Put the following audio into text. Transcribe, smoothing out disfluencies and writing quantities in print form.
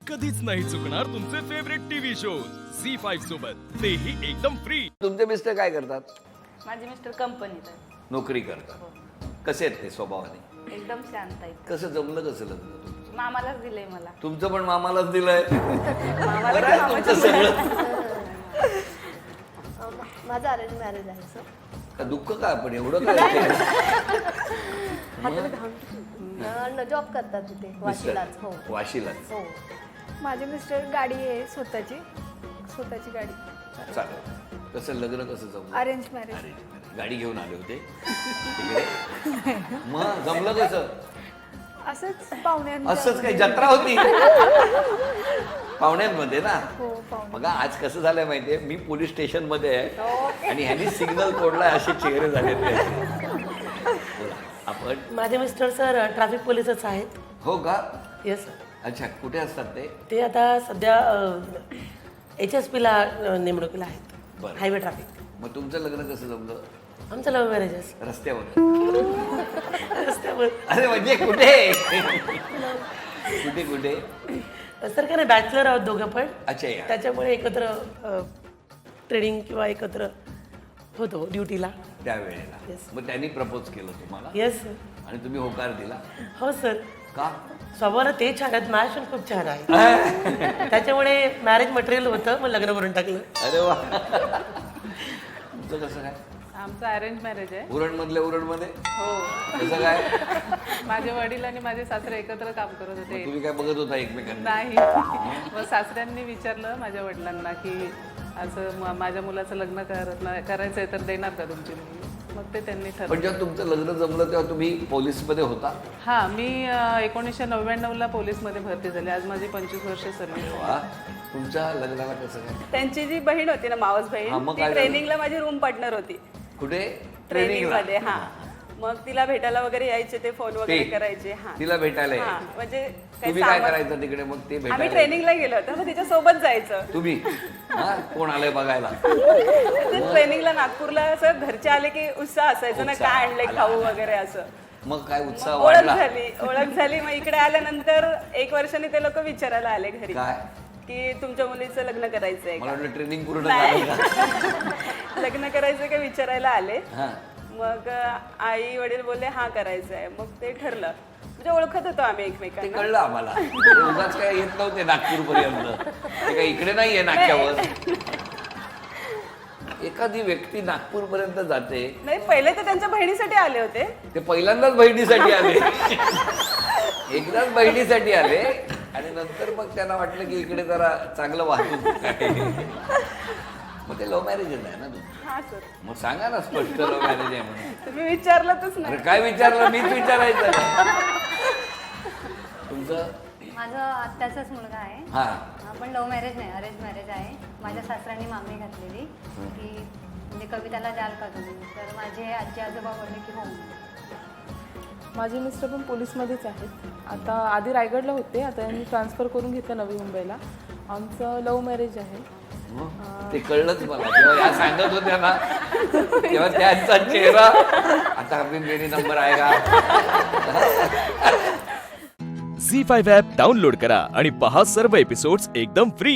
कधीच नाही चुकणार तुमचे फेवरेट टीव्ही शोज झी5 सोबत, तेही एकदम फ्री। तुमचे मिस्टर काय करतात? माझे मिस्टर कंपनीत आहेत. नोकरी करतात. कसे आहेत ते स्वभावाने? एकदम शांत आहेत. कसं जमलं कसं लग्न तुमचं? मामालाच दिलंय मला. तुमचं पण मामालाच दिलंय. मामाला बरं आहे तुमचं सगळं. माझं अरेंज मॅरेज आहे सर. का दुःख काय पण एवढं काय? जॉब करतात तिथे वाशीलाच. हो वाशीलाच. हो. माझे मिस्टर गाडी आहे स्वतःची गाडी. चालेल. कसं लग्न कसं जमलं? Arrange marriage. अरे, गाडी घेऊन आले होते तिकडे. मग जमलं कसं? असंच पाहुण्यांच्या. असंच काही जत्रा होती पाहुण्यांमध्ये ना. हो पाहुणे. बघा आज कसं झालंय माहितीये, मी पोलीस स्टेशन मध्ये आहे आणि ह्यांनी सिग्नल तोडलाय, असे चेहरे झाले. आपण माझे मिस्टर सर ट्रॅफिक पोलीसच आहेत. हो का? येस. अच्छा, कुठे असतात ते? ते आता सध्या HSPला नेमणुकीला आहेत. बरं. Highway traffic. मग तुमचं लग्न कसं जमलं? आमचं लव्ह मॅरेजेस. रस्त्यावर? रस्त्यावर. अरे म्हणजे कुठे कुठे कुठे? सर काय नाही, बॅचलर आहोत दोघं पण. अच्छा या. त्याच्यामुळे एकत्र ट्रेनिंग किंवा एकत्र होतो ड्युटीला. त्यावेळेला Yes. मग त्यांनी प्रपोज केलं तुम्हाला येस सर. आणि तुम्ही होकार दिला हो सर. का? स्वभावाला ते छान आहेत, मॅच पण खूप छान आहे. त्याच्यामुळे मॅरेज मटेरियल होतं, मग लग्न करून टाकलं. अरे वा. तुमचं कसं काय? आमचं अरेंज मॅरेज आहे. उरण मधल्या उरण मध्ये? हो. कसं काय? माझे वडील आणि माझे सासरे एकत्र काम करत मग होते. तुम्ही काय बघत होता एकमेकांना? नाही. मग सासऱ्यांनी विचारलं माझ्या वडिलांना की असं माझ्या मुलाचं लग्न करायचंय तर देणार का तुमची मुलगी? मग ते त्यांनी पण ठरवलं. जेव्हा तुमचं लग्न जमलं तेव्हा तुम्ही पोलीस मध्ये होता? हा, मी 1999ला पोलीसमध्ये भरती झाली. आज माझी 25 वर्ष सर्व्हिस. वा. तुमच्या लग्नाला कसं काय? त्यांची जी बहीण होती ना, मावस हा, बहीण, मग ती काय झालं? ट्रेनिंगला माझी रूम पार्टनर होती. कुठे? ट्रेनिंग मध्ये. हा. मग तिला भेटायला वगैरे यायचे, ते फोन वगैरे ते? करायचे. हा. तिला भेटायला हा, यायचे. म्हणजे तुम्ही काय करायचं तिकडे मग? ते आम्ही भेटायला? ट्रेनिंगला गेलो होतो, मग तिच्या सोबत जायचं. तुम्ही हा, कोण आलंय बघायला? ट्रेनिंगला नागपूरला असं घरचे आले की उत्साह असायचा ना, उत्साह. काय आणलंय खाऊ वगैरे असं. मग काय उत्साह मग ओळख वाढला? झाली. मग इकडे आल्यानंतर 1 वर्षाने ते लोक विचारायला आले घरी काय? की तुमच्या मुलीचं लग्न करायचंय मला का? वाटलं ट्रेनिंग पूर्ण नाही. झालं का? लग्न करायचं का विचारायला आले. हा. मग आई वडील बोलले हा करायचंय. मग ते ठरलं. म्हणजे ओळखत होतो आम्ही ते एकमेकांना. कळलं आम्हाला. ते उगाच काय येत नव्हते नागपूर पर्यंत. ते काय इकडे नाहीये नाक्यावर. एखादी व्यक्ती नागपूर पर्यंत जाते. नाही, पहिले तर त्यांच्या बहिणीसाठी आले होते. ते पहिल्यांदाच बहिणीसाठी आले. एकदाच बहिणीसाठी आले आणि नंतर मग त्यांना वाटलं की इकडे जरा चांगलं वाहतूक आहे. मग ते लव्ह मॅरेज आहे ना तुमचं? हा सर. मग सांगा ना स्पष्ट लव्ह मॅरेज आहे म्हणून. तुम्ही विचारलंच अरे नाही. काय विचारलं? मीच विचारायचं. तुमचं? माझं आत्याचाच मुलगा आहे. हा. पण लव्ह मॅरेज नाही, अरेंज मॅरेज आहे. माझ्या सासऱ्यांनी मागणी घातलेली की म्हणजे कविताला द्याल का तुम्ही? तर माझे आजी आजोबा बोलले की हो. माझे मिस्टर पण पोलीसमध्येच आहेत. आता आधी रायगडला होते, आता यांनी ट्रान्सफर करून घेतलं नवी मुंबईला. आमचं लव्ह मॅरेज आहे. ते कळलंच मला जेव्हा या सांगत होत्या ना, तेव्हा त्यांचा चेहरा आता अभी मेरी नंबर आएगा. झी5 ॲप डाउनलोड करा आणि पहा सर्व एपिसोड्स एकदम फ्री।